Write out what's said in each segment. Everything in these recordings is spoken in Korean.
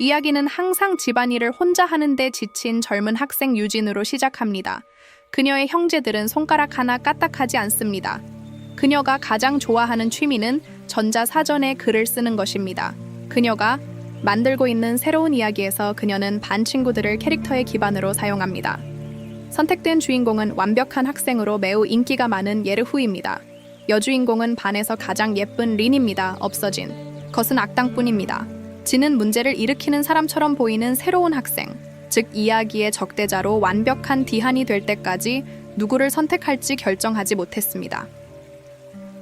이야기는 항상 집안일을 혼자 하는데 지친 젊은 학생 유진으로 시작합니다. 그녀의 형제들은 손가락 하나 까딱하지 않습니다. 그녀가 가장 좋아하는 취미는 전자사전에 글을 쓰는 것입니다. 그녀가 만들고 있는 새로운 이야기에서 그녀는 반 친구들을 캐릭터의 기반으로 사용합니다. 선택된 주인공은 완벽한 학생으로 매우 인기가 많은 예르후입니다. 여주인공은 반에서 가장 예쁜 린입니다. 없어진 것은 악당뿐입니다. 진은 문제를 일으키는 사람처럼 보이는 새로운 학생, 즉 이야기의 적대자로 완벽한 디한이 될 때까지 누구를 선택할지 결정하지 못했습니다.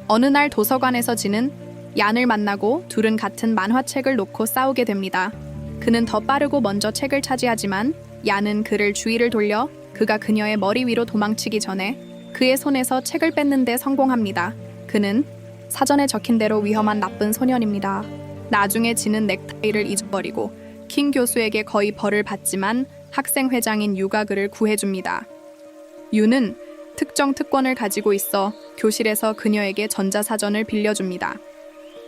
어느 날 도서관에서 진은 얀을 만나고 둘은 같은 만화책을 놓고 싸우게 됩니다. 그는 더 빠르고 먼저 책을 차지하지만 얀은 그를 주의를 돌려 그가 그녀의 머리 위로 도망치기 전에 그의 손에서 책을 뺏는 데 성공합니다. 그는 사전에 적힌 대로 위험한 나쁜 소년입니다. 나중에 진은 넥타이를 잊어버리고 킹 교수에게 거의 벌을 받지만 학생회장인 유가 그를 구해줍니다. 유는 특정 특권을 가지고 있어 교실에서 그녀에게 전자사전을 빌려줍니다.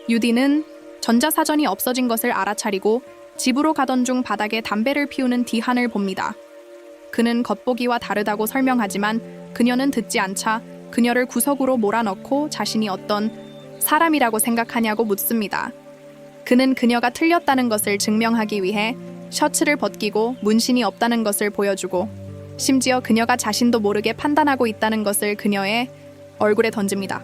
유디는 전자사전이 없어진 것을 알아차리고 집으로 가던 중 바닥에 담배를 피우는 디한을 봅니다. 그는 겉보기와 다르다고 설명하지만 그녀는 듣지 않자 그녀를 구석으로 몰아넣고 자신이 어떤 사람이라고 생각하냐고 묻습니다. 그는 그녀가 틀렸다는 것을 증명하기 위해 셔츠를 벗기고 문신이 없다는 것을 보여주고 심지어 그녀가 자신도 모르게 판단하고 있다는 것을 그녀의 얼굴에 던집니다.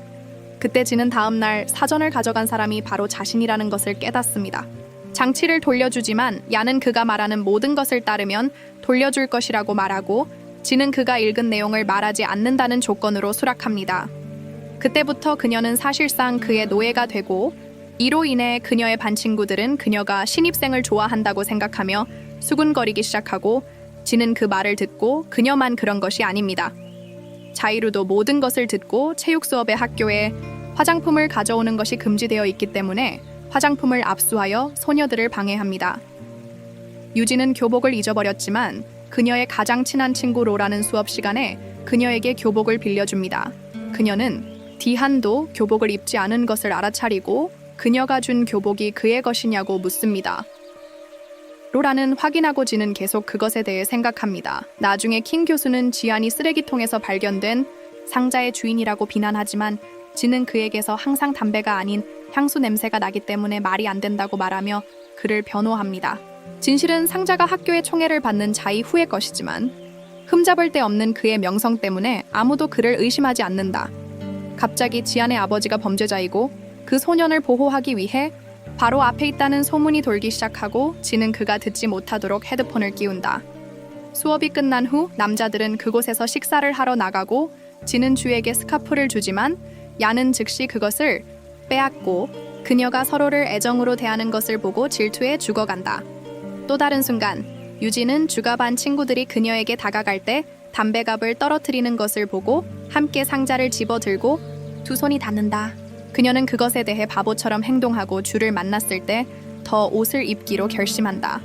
그때 진은 다음 날 사전을 가져간 사람이 바로 자신이라는 것을 깨닫습니다. 장치를 돌려주지만 얀은 그가 말하는 모든 것을 따르면 돌려줄 것이라고 말하고 진은 그가 읽은 내용을 말하지 않는다는 조건으로 수락합니다. 그때부터 그녀는 사실상 그의 노예가 되고 이로 인해 그녀의 반 친구들은 그녀가 신입생을 좋아한다고 생각하며 수군거리기 시작하고 진은 그 말을 듣고 그녀만 그런 것이 아닙니다. 자이루도 모든 것을 듣고 체육 수업에 학교에 화장품을 가져오는 것이 금지되어 있기 때문에 화장품을 압수하여 소녀들을 방해합니다. 유진은 교복을 잊어버렸지만 그녀의 가장 친한 친구 로라는 수업 시간에 그녀에게 교복을 빌려줍니다. 그녀는 디한도 교복을 입지 않은 것을 알아차리고 그녀가 준 교복이 그의 것이냐고 묻습니다. 로라는 확인하고 진은 계속 그것에 대해 생각합니다. 나중에 킹 교수는 지안이 쓰레기통에서 발견된 상자의 주인이라고 비난하지만 진은 그에게서 항상 담배가 아닌 향수 냄새가 나기 때문에 말이 안 된다고 말하며 그를 변호합니다. 진실은 상자가 학교의 총애를 받는 자이 후의 것이지만 흠잡을 데 없는 그의 명성 때문에 아무도 그를 의심하지 않는다. 갑자기 지안의 아버지가 범죄자이고 그 소년을 보호하기 위해 바로 앞에 있다는 소문이 돌기 시작하고 진은 그가 듣지 못하도록 헤드폰을 끼운다. 수업이 끝난 후 남자들은 그곳에서 식사를 하러 나가고 진은 주에게 스카프를 주지만 얀은 즉시 그것을 빼앗고 그녀가 서로를 애정으로 대하는 것을 보고 질투해 죽어간다. 또 다른 순간 유진은 주가 반 친구들이 그녀에게 다가갈 때 담배갑을 떨어뜨리는 것을 보고 함께 상자를 집어들고 두 손이 닿는다. 그녀는 그것에 대해 바보처럼 행동하고 주를 만났을 때 더 옷을 입기로 결심한다.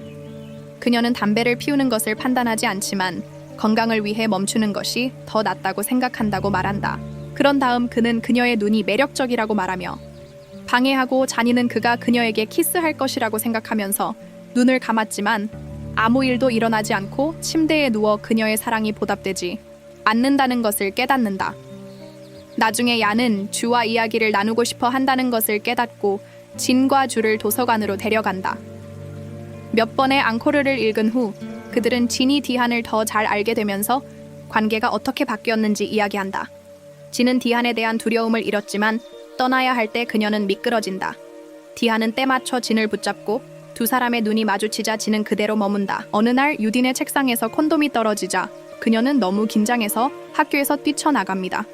그녀는 담배를 피우는 것을 판단하지 않지만 건강을 위해 멈추는 것이 더 낫다고 생각한다고 말한다. 그런 다음 그는 그녀의 눈이 매력적이라고 말하며 방해하고 잔이는 그가 그녀에게 키스할 것이라고 생각하면서 눈을 감았지만 아무 일도 일어나지 않고 침대에 누워 그녀의 사랑이 보답되지 않는다는 것을 깨닫는다. 나중에 얀은 주와 이야기를 나누고 싶어 한다는 것을 깨닫고 진과 주를 도서관으로 데려간다. 몇 번의 앙코르를 읽은 후 그들은 진이 디한을 더 잘 알게 되면서 관계가 어떻게 바뀌었는지 이야기한다. 진은 디한에 대한 두려움을 잃었지만 떠나야 할 때 그녀는 미끄러진다. 디한은 때맞춰 진을 붙잡고 두 사람의 눈이 마주치자 진은 그대로 머문다. 어느 날 유딘의 책상에서 콘돔이 떨어지자 그녀는 너무 긴장해서 학교에서 뛰쳐나갑니다.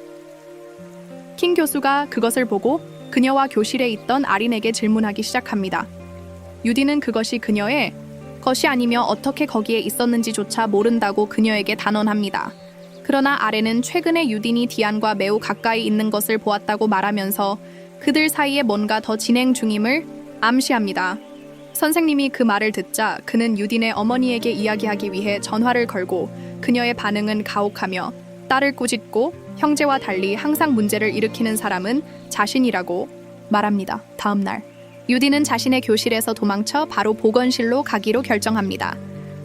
킹 교수가 그것을 보고 그녀와 교실에 있던 아린에게 질문하기 시작합니다. 유딘은 그것이 그녀의 것이 아니며 어떻게 거기에 있었는지조차 모른다고 그녀에게 단언합니다. 그러나 아렌은 최근에 유딘이 디안과 매우 가까이 있는 것을 보았다고 말하면서 그들 사이에 뭔가 더 진행 중임을 암시합니다. 선생님이 그 말을 듣자 그는 유딘의 어머니에게 이야기하기 위해 전화를 걸고 그녀의 반응은 가혹하며 딸을 꾸짖고 형제와 달리 항상 문제를 일으키는 사람은 자신이라고 말합니다. 다음 날 유디는 자신의 교실에서 도망쳐 바로 보건실로 가기로 결정합니다.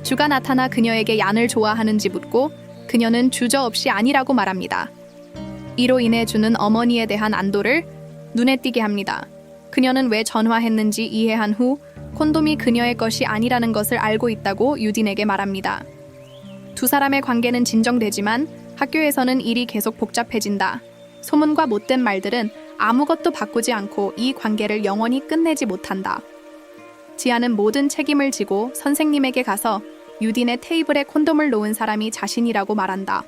주가 나타나 그녀에게 얀을 좋아하는지 묻고 그녀는 주저없이 아니라고 말합니다. 이로 인해 주는 어머니에 대한 안도를 눈에 띄게 합니다. 그녀는 왜 전화했는지 이해한 후 콘돔이 그녀의 것이 아니라는 것을 알고 있다고 유딘에게 말합니다. 두 사람의 관계는 진정되지만 학교에서는 일이 계속 복잡해진다. 소문과 못된 말들은 아무것도 바꾸지 않고 이 관계를 영원히 끝내지 못한다. 지아는 모든 책임을 지고 선생님에게 가서 유딘의 테이블에 콘돔을 놓은 사람이 자신이라고 말한다.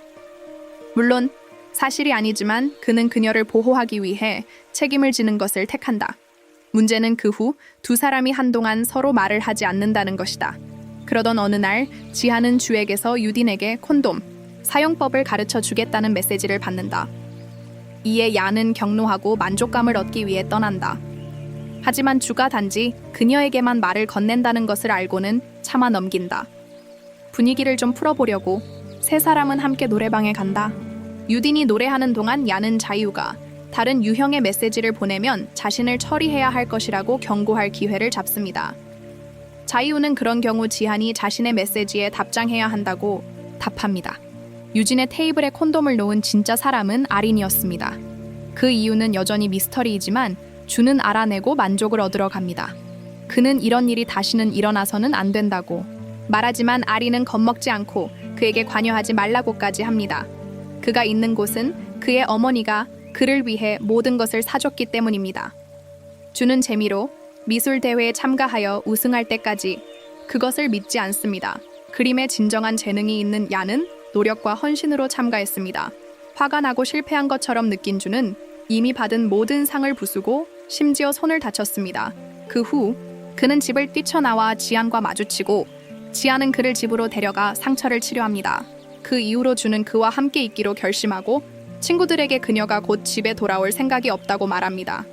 물론 사실이 아니지만 그는 그녀를 보호하기 위해 책임을 지는 것을 택한다. 문제는 그 후 두 사람이 한동안 서로 말을 하지 않는다는 것이다. 그러던 어느 날 지아는 주에게서 유딘에게 콘돔 사용법을 가르쳐 주겠다는 메시지를 받는다. 이에 야는 격노하고 만족감을 얻기 위해 떠난다. 하지만 주가 단지 그녀에게만 말을 건넨다는 것을 알고는 참아 넘긴다. 분위기를 좀 풀어보려고 세 사람은 함께 노래방에 간다. 유딘이 노래하는 동안 야는 자유가 다른 유형의 메시지를 보내면 자신을 처리해야 할 것이라고 경고할 기회를 잡습니다. 자이우는 그런 경우 지한이 자신의 메시지에 답장해야 한다고 답합니다. 유진의 테이블에 콘돔을 놓은 진짜 사람은 아린이었습니다. 그 이유는 여전히 미스터리이지만 주는 알아내고 만족을 얻으러 갑니다. 그는 이런 일이 다시는 일어나서는 안 된다고 말하지만 아린은 겁먹지 않고 그에게 관여하지 말라고까지 합니다. 그가 있는 곳은 그의 어머니가 그를 위해 모든 것을 사줬기 때문입니다. 주는 재미로 미술 대회에 참가하여 우승할 때까지 그것을 믿지 않습니다. 그림에 진정한 재능이 있는 야는 노력과 헌신으로 참가했습니다. 화가 나고 실패한 것처럼 느낀 주는 이미 받은 모든 상을 부수고 심지어 손을 다쳤습니다. 그 후 그는 집을 뛰쳐나와 지안과 마주치고 지안은 그를 집으로 데려가 상처를 치료합니다. 그 이후로 주는 그와 함께 있기로 결심하고 친구들에게 그녀가 곧 집에 돌아올 생각이 없다고 말합니다.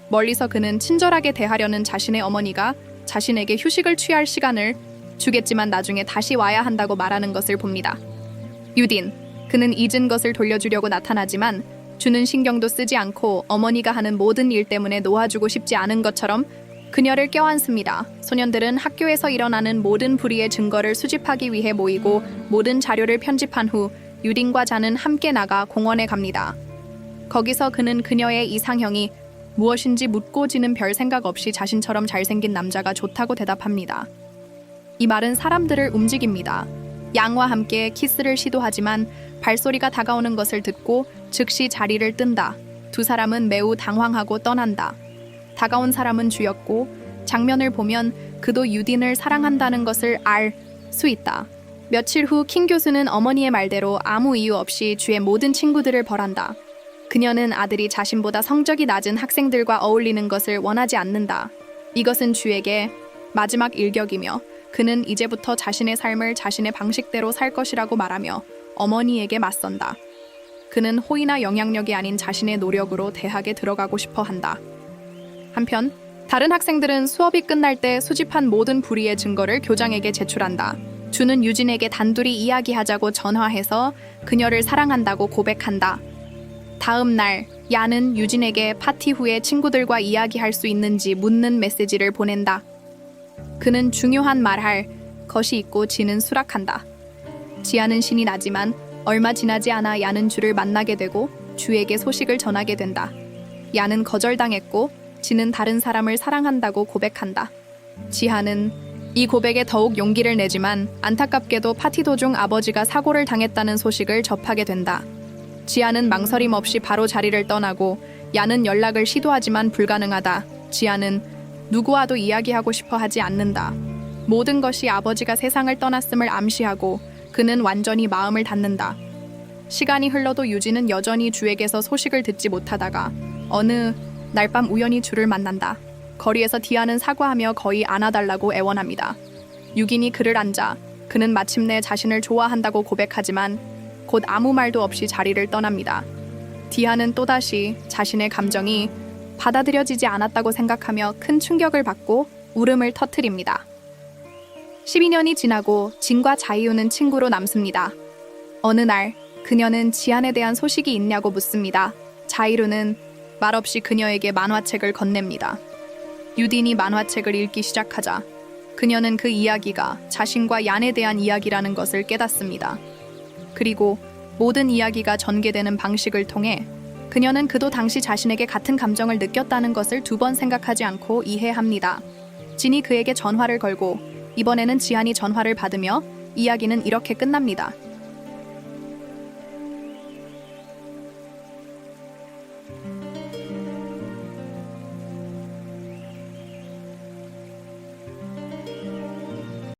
멀리서 그는 친절하게 대하려는 자신의 어머니가 자신에게 휴식을 취할 시간을 주겠지만 나중에 다시 와야 한다고 말하는 것을 봅니다. 유딘, 그는 잊은 것을 돌려주려고 나타나지만 주는 신경도 쓰지 않고 어머니가 하는 모든 일 때문에 놓아주고 싶지 않은 것처럼 그녀를 껴안습니다. 소년들은 학교에서 일어나는 모든 불의의 증거를 수집하기 위해 모이고 모든 자료를 편집한 후 유딘과 자는 함께 나가 공원에 갑니다. 거기서 그는 그녀의 이상형이 무엇인지 묻고 지는 별 생각 없이 자신처럼 잘생긴 남자가 좋다고 대답합니다. 이 말은 사람들을 움직입니다. 양과 함께 키스를 시도하지만 발소리가 다가오는 것을 듣고 즉시 자리를 뜬다. 두 사람은 매우 당황하고 떠난다. 다가온 사람은 주였고 장면을 보면 그도 유딘을 사랑한다는 것을 알 수 있다. 며칠 후 킹 교수는 어머니의 말대로 아무 이유 없이 주의 모든 친구들을 벌한다. 그녀는 아들이 자신보다 성적이 낮은 학생들과 어울리는 것을 원하지 않는다. 이것은 주에게 마지막 일격이며 그는 이제부터 자신의 삶을 자신의 방식대로 살 것이라고 말하며 어머니에게 맞선다. 그는 호의나 영향력이 아닌 자신의 노력으로 대학에 들어가고 싶어 한다. 한편 다른 학생들은 수업이 끝날 때 수집한 모든 불의의 증거를 교장에게 제출한다. 주는 유진에게 단둘이 이야기하자고 전화해서 그녀를 사랑한다고 고백한다. 다음 날 야는 유진에게 파티 후에 친구들과 이야기할 수 있는지 묻는 메시지를 보낸다. 그는 중요한 말할 것이 있고 지는 수락한다. 지아는 신이 나지만 얼마 지나지 않아 야는 주를 만나게 되고 주에게 소식을 전하게 된다. 야는 거절당했고 지는 다른 사람을 사랑한다고 고백한다. 지하는 이 고백에 더욱 용기를 내지만 안타깝게도 파티 도중 아버지가 사고를 당했다는 소식을 접하게 된다. 지아는 망설임 없이 바로 자리를 떠나고 야는 연락을 시도하지만 불가능하다. 지아는 누구와도 이야기하고 싶어 하지 않는다. 모든 것이 아버지가 세상을 떠났음을 암시하고 그는 완전히 마음을 닫는다. 시간이 흘러도 유진은 여전히 주에게서 소식을 듣지 못하다가 어느 날 밤 우연히 주를 만난다. 거리에서 디아는 사과하며 거의 안아달라고 애원합니다. 유긴이 그를 안자 그는 마침내 자신을 좋아한다고 고백하지만 곧 아무 말도 없이 자리를 떠납니다. 디아는 또다시 자신의 감정이 받아들여지지 않았다고 생각하며 큰 충격을 받고 울음을 터뜨립니다. 12년이 지나고 진과 자이우는 친구로 남습니다. 어느 날 그녀는 지안에 대한 소식이 있냐고 묻습니다. 자이루는 말없이 그녀에게 만화책을 건넵니다. 유딘이 만화책을 읽기 시작하자 그녀는 그 이야기가 자신과 얀에 대한 이야기라는 것을 깨닫습니다. 그리고 모든 이야기가 전개되는 방식을 통해 그녀는 그도 당시 자신에게 같은 감정을 느꼈다는 것을 두 번 생각하지 않고 이해합니다. 진이 그에게 전화를 걸고 이번에는 지한이 전화를 받으며 이야기는 이렇게 끝납니다.